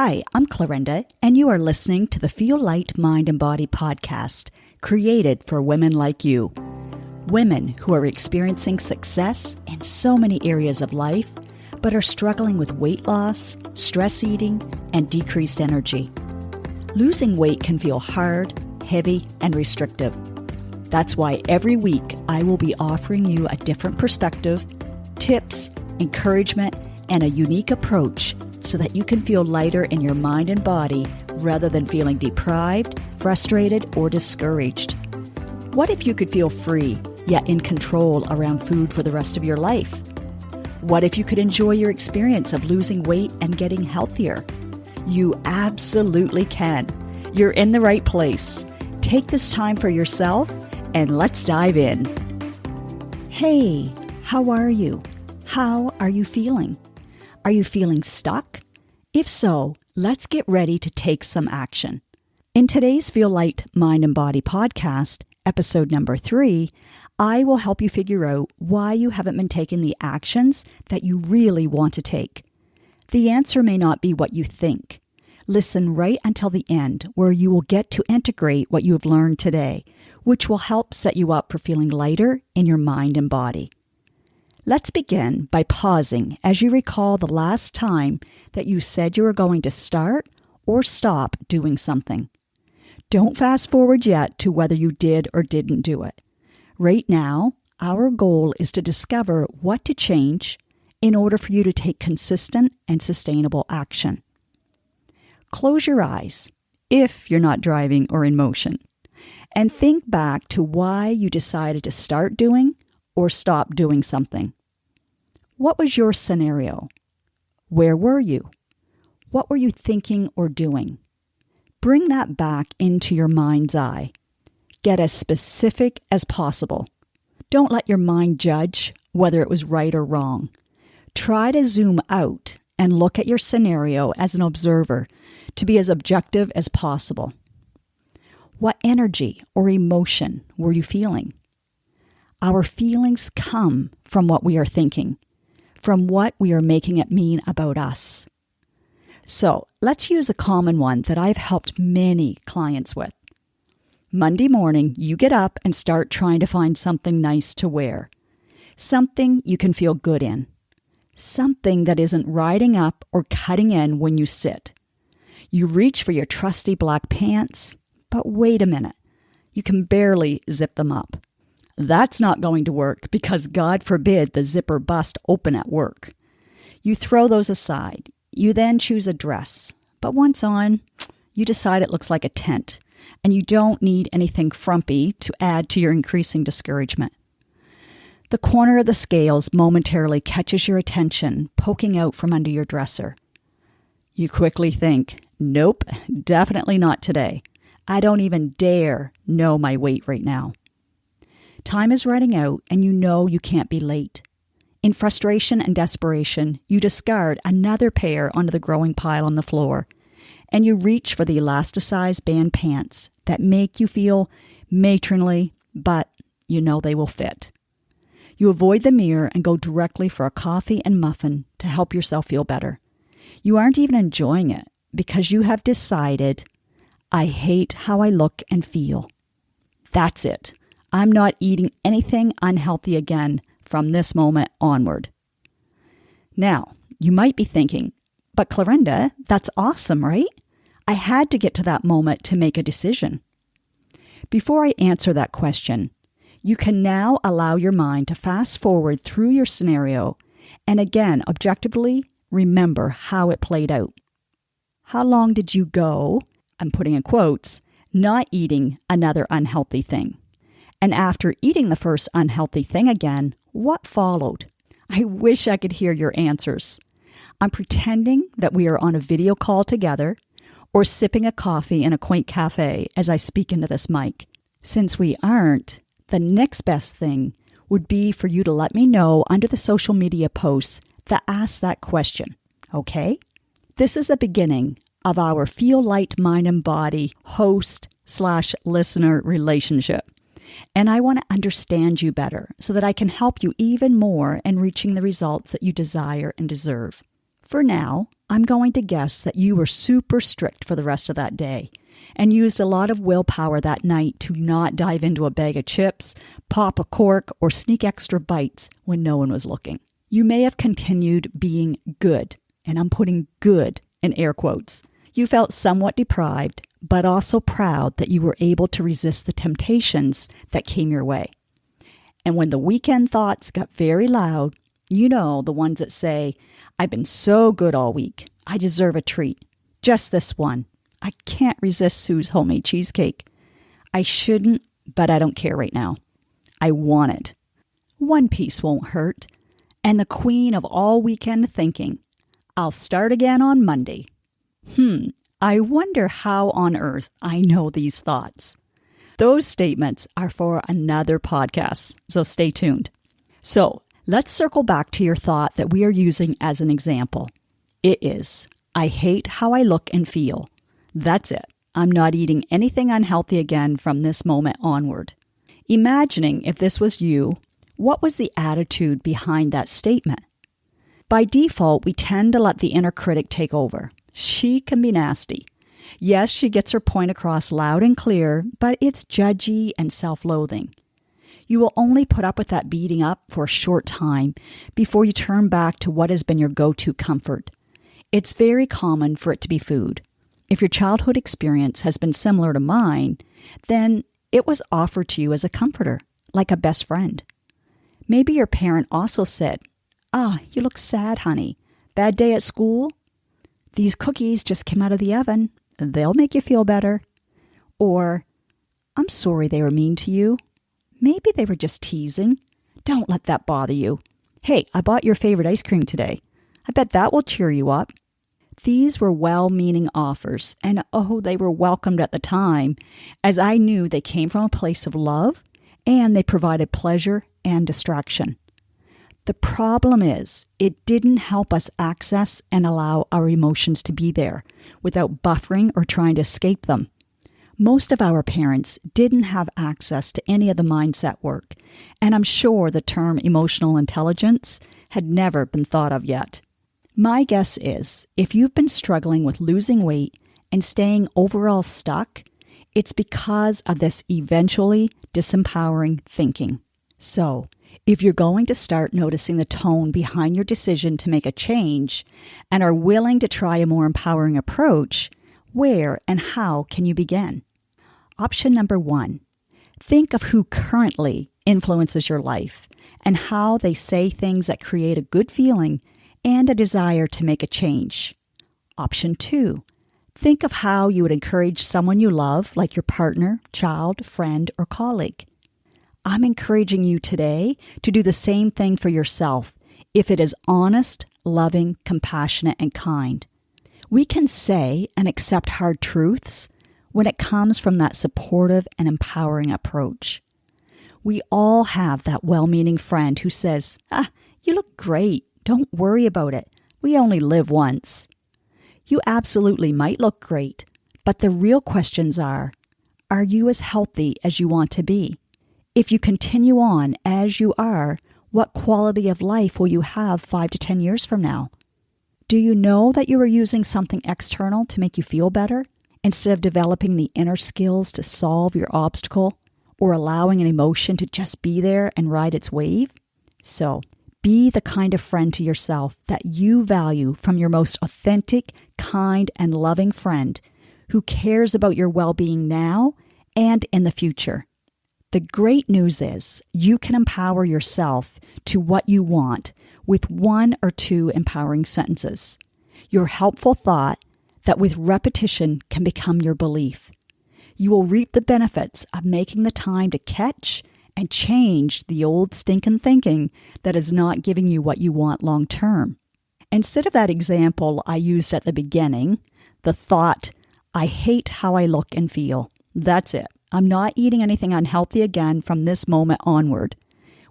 Hi, I'm Clarinda, and you are listening to the Feel Light, Mind and Body podcast, created for women like you. Women who are experiencing success in so many areas of life, but are struggling with weight loss, stress eating, and decreased energy. Losing weight can feel hard, heavy, and restrictive. That's why every week I will be offering you a different perspective, tips, encouragement, and a unique approach so that you can feel lighter in your mind and body rather than feeling deprived, frustrated, or discouraged. What if you could feel free, yet in control around food for the rest of your life? What if you could enjoy your experience of losing weight and getting healthier? You absolutely can. You're in the right place. Take this time for yourself and let's dive in. Hey, how are you? How are you feeling? Are you feeling stuck? If so, let's get ready to take some action. In today's Feel Light, Mind and Body podcast, episode number 3, I will help you figure out why you haven't been taking the actions that you really want to take. The answer may not be what you think. Listen right until the end, where you will get to integrate what you have learned today, which will help set you up for feeling lighter in your mind and body. Let's begin by pausing as you recall the last time that you said you were going to start or stop doing something. Don't fast forward yet to whether you did or didn't do it. Right now, our goal is to discover what to change in order for you to take consistent and sustainable action. Close your eyes, if you're not driving or in motion, and think back to why you decided to start doing or stop doing something. What was your scenario? Where were you? What were you thinking or doing? Bring that back into your mind's eye. Get as specific as possible. Don't let your mind judge whether it was right or wrong. Try to zoom out and look at your scenario as an observer to be as objective as possible. What energy or emotion were you feeling? Our feelings come from what we are thinking, from what we are making it mean about us. So let's use a common one that I've helped many clients with. Monday morning, you get up and start trying to find something nice to wear. Something you can feel good in. Something that isn't riding up or cutting in when you sit. You reach for your trusty black pants, but wait a minute. You can barely zip them up. That's not going to work because God forbid the zipper bust open at work. You throw those aside. You then choose a dress. But once on, you decide it looks like a tent, and you don't need anything frumpy to add to your increasing discouragement. The corner of the scales momentarily catches your attention, poking out from under your dresser. You quickly think, nope, definitely not today. I don't even dare know my weight right now. Time is running out and you know you can't be late. In frustration and desperation, you discard another pair onto the growing pile on the floor, and you reach for the elasticized band pants that make you feel matronly, but you know they will fit. You avoid the mirror and go directly for a coffee and muffin to help yourself feel better. You aren't even enjoying it because you have decided, I hate how I look and feel. That's it. I'm not eating anything unhealthy again from this moment onward. Now, you might be thinking, but Clarinda, that's awesome, right? I had to get to that moment to make a decision. Before I answer that question, you can now allow your mind to fast forward through your scenario and again, objectively remember how it played out. How long did you go, I'm putting in quotes, not eating another unhealthy thing? And after eating the first unhealthy thing again, what followed? I wish I could hear your answers. I'm pretending that we are on a video call together or sipping a coffee in a quaint cafe as I speak into this mic. Since we aren't, the next best thing would be for you to let me know under the social media posts that ask that question, okay? This is the beginning of our Feel Light, Mind and Body host/listener relationship. And I want to understand you better so that I can help you even more in reaching the results that you desire and deserve. For now, I'm going to guess that you were super strict for the rest of that day and used a lot of willpower that night to not dive into a bag of chips, pop a cork, or sneak extra bites when no one was looking. You may have continued being good, and I'm putting good in air quotes. You felt somewhat deprived, but also proud that you were able to resist the temptations that came your way. And when the weekend thoughts got very loud, you know, the ones that say, I've been so good all week. I deserve a treat. Just this one. I can't resist Sue's homemade cheesecake. I shouldn't, but I don't care right now. I want it. One piece won't hurt. And the queen of all weekend thinking, I'll start again on Monday. I wonder how on earth I know these thoughts. Those statements are for another podcast, so stay tuned. So let's circle back to your thought that we are using as an example. It is, I hate how I look and feel. That's it. I'm not eating anything unhealthy again from this moment onward. Imagining if this was you, what was the attitude behind that statement? By default, we tend to let the inner critic take over. She can be nasty. Yes, she gets her point across loud and clear, but it's judgy and self-loathing. You will only put up with that beating up for a short time before you turn back to what has been your go-to comfort. It's very common for it to be food. If your childhood experience has been similar to mine, then it was offered to you as a comforter, like a best friend. Maybe your parent also said, you look sad, honey. Bad day at school? These cookies just came out of the oven. They'll make you feel better. Or, I'm sorry they were mean to you. Maybe they were just teasing. Don't let that bother you. Hey, I bought your favorite ice cream today. I bet that will cheer you up. These were well-meaning offers, and they were welcomed at the time, as I knew they came from a place of love, and they provided pleasure and distraction. The problem is, it didn't help us access and allow our emotions to be there without buffering or trying to escape them. Most of our parents didn't have access to any of the mindset work, and I'm sure the term emotional intelligence had never been thought of yet. My guess is, if you've been struggling with losing weight and staying overall stuck, it's because of this eventually disempowering thinking. So, if you're going to start noticing the tone behind your decision to make a change and are willing to try a more empowering approach, where and how can you begin? Option number 1, think of who currently influences your life and how they say things that create a good feeling and a desire to make a change. Option 2, think of how you would encourage someone you love, like your partner, child, friend, or colleague. I'm encouraging you today to do the same thing for yourself if it is honest, loving, compassionate, and kind. We can say and accept hard truths when it comes from that supportive and empowering approach. We all have that well-meaning friend who says, you look great. Don't worry about it. We only live once. You absolutely might look great, but the real questions are you as healthy as you want to be? If you continue on as you are, what quality of life will you have 5 to 10 years from now? Do you know that you are using something external to make you feel better instead of developing the inner skills to solve your obstacle or allowing an emotion to just be there and ride its wave? So, be the kind of friend to yourself that you value from your most authentic, kind, and loving friend who cares about your well-being now and in the future. The great news is you can empower yourself to what you want with 1 or 2 empowering sentences. Your helpful thought that with repetition can become your belief. You will reap the benefits of making the time to catch and change the old stinking thinking that is not giving you what you want long term. Instead of that example I used at the beginning, the thought, I hate how I look and feel. That's it. I'm not eating anything unhealthy again from this moment onward,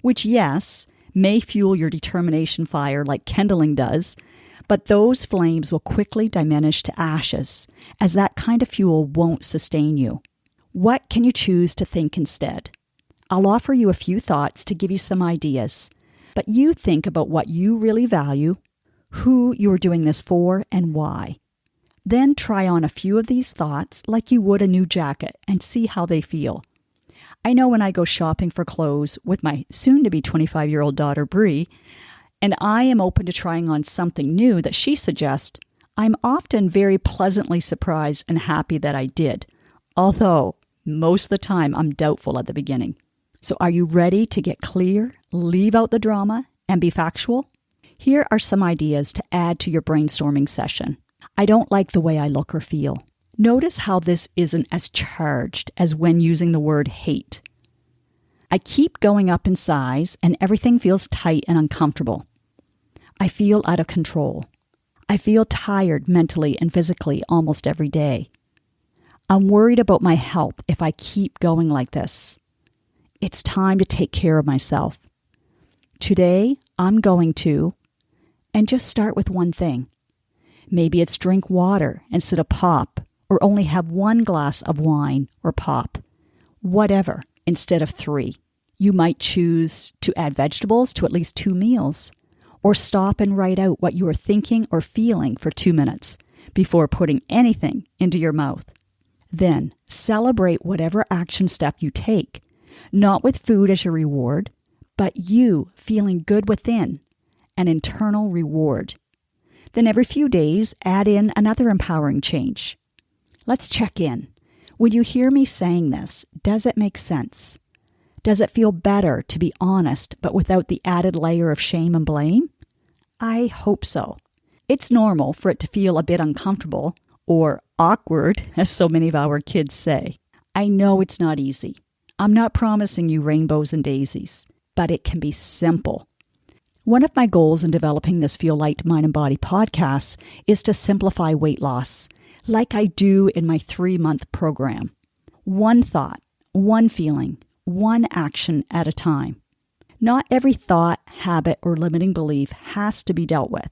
which, yes, may fuel your determination fire like kindling does, but those flames will quickly diminish to ashes, as that kind of fuel won't sustain you. What can you choose to think instead? I'll offer you a few thoughts to give you some ideas, but you think about what you really value, who you are doing this for and why. Then try on a few of these thoughts like you would a new jacket and see how they feel. I know when I go shopping for clothes with my soon-to-be 25-year-old daughter, Bree, and I am open to trying on something new that she suggests, I'm often very pleasantly surprised and happy that I did, although most of the time I'm doubtful at the beginning. So are you ready to get clear, leave out the drama, and be factual? Here are some ideas to add to your brainstorming session. I don't like the way I look or feel. Notice how this isn't as charged as when using the word hate. I keep going up in size and everything feels tight and uncomfortable. I feel out of control. I feel tired mentally and physically almost every day. I'm worried about my health if I keep going like this. It's time to take care of myself. Today, I'm going to, and just start with one thing. Maybe it's drink water instead of pop, or only have one glass of wine or pop. Whatever, instead of 3. You might choose to add vegetables to at least 2 meals, or stop and write out what you are thinking or feeling for 2 minutes before putting anything into your mouth. Then celebrate whatever action step you take, not with food as your reward, but you feeling good within, an internal reward. Then every few days, add in another empowering change. Let's check in. When you hear me saying this, does it make sense? Does it feel better to be honest, but without the added layer of shame and blame? I hope so. It's normal for it to feel a bit uncomfortable, or awkward, as so many of our kids say. I know it's not easy. I'm not promising you rainbows and daisies, but it can be simple. One of my goals in developing this Feel Light Mind and Body podcast is to simplify weight loss, like I do in my 3-month program. One thought, one feeling, one action at a time. Not every thought, habit, or limiting belief has to be dealt with.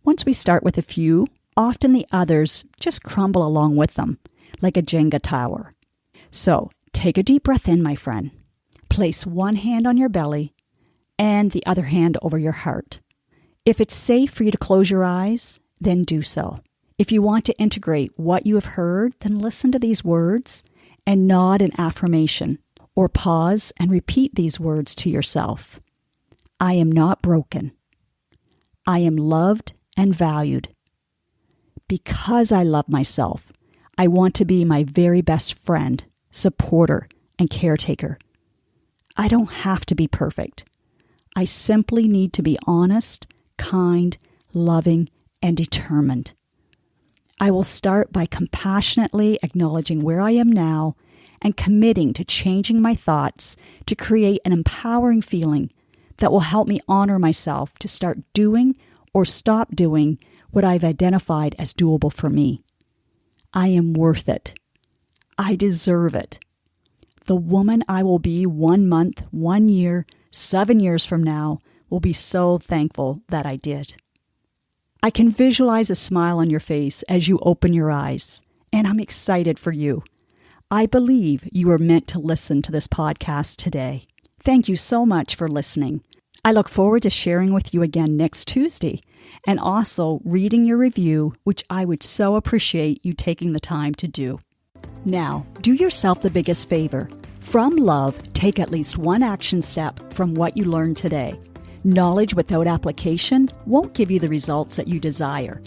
Once we start with a few, often the others just crumble along with them, like a Jenga tower. So, take a deep breath in, my friend. Place one hand on your belly and the other hand over your heart. If it's safe for you to close your eyes, then do so. If you want to integrate what you have heard, then listen to these words and nod in affirmation, or pause and repeat these words to yourself. I am not broken. I am loved and valued. Because I love myself, I want to be my very best friend, supporter, and caretaker. I don't have to be perfect. I simply need to be honest, kind, loving, and determined. I will start by compassionately acknowledging where I am now and committing to changing my thoughts to create an empowering feeling that will help me honor myself to start doing or stop doing what I've identified as doable for me. I am worth it. I deserve it. The woman I will be 1 month, 1 year, 7 years from now will be so thankful that I did. I can visualize a smile on your face as you open your eyes, and I'm excited for you. I believe you are meant to listen to this podcast today. Thank you so much for listening. I look forward to sharing with you again next Tuesday, and also reading your review, which I would so appreciate you taking the time to do. Now, do yourself the biggest favor. From love, take at least one action step from what you learned today. Knowledge without application won't give you the results that you desire.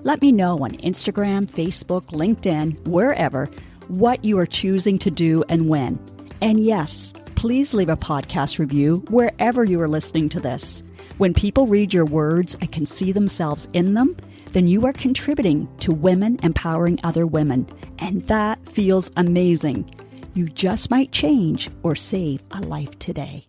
Let me know on Instagram, Facebook, LinkedIn, wherever, what you are choosing to do and when. And yes, please leave a podcast review wherever you are listening to this. When people read your words and can see themselves in them, then you are contributing to women empowering other women. And that feels amazing. You just might change or save a life today.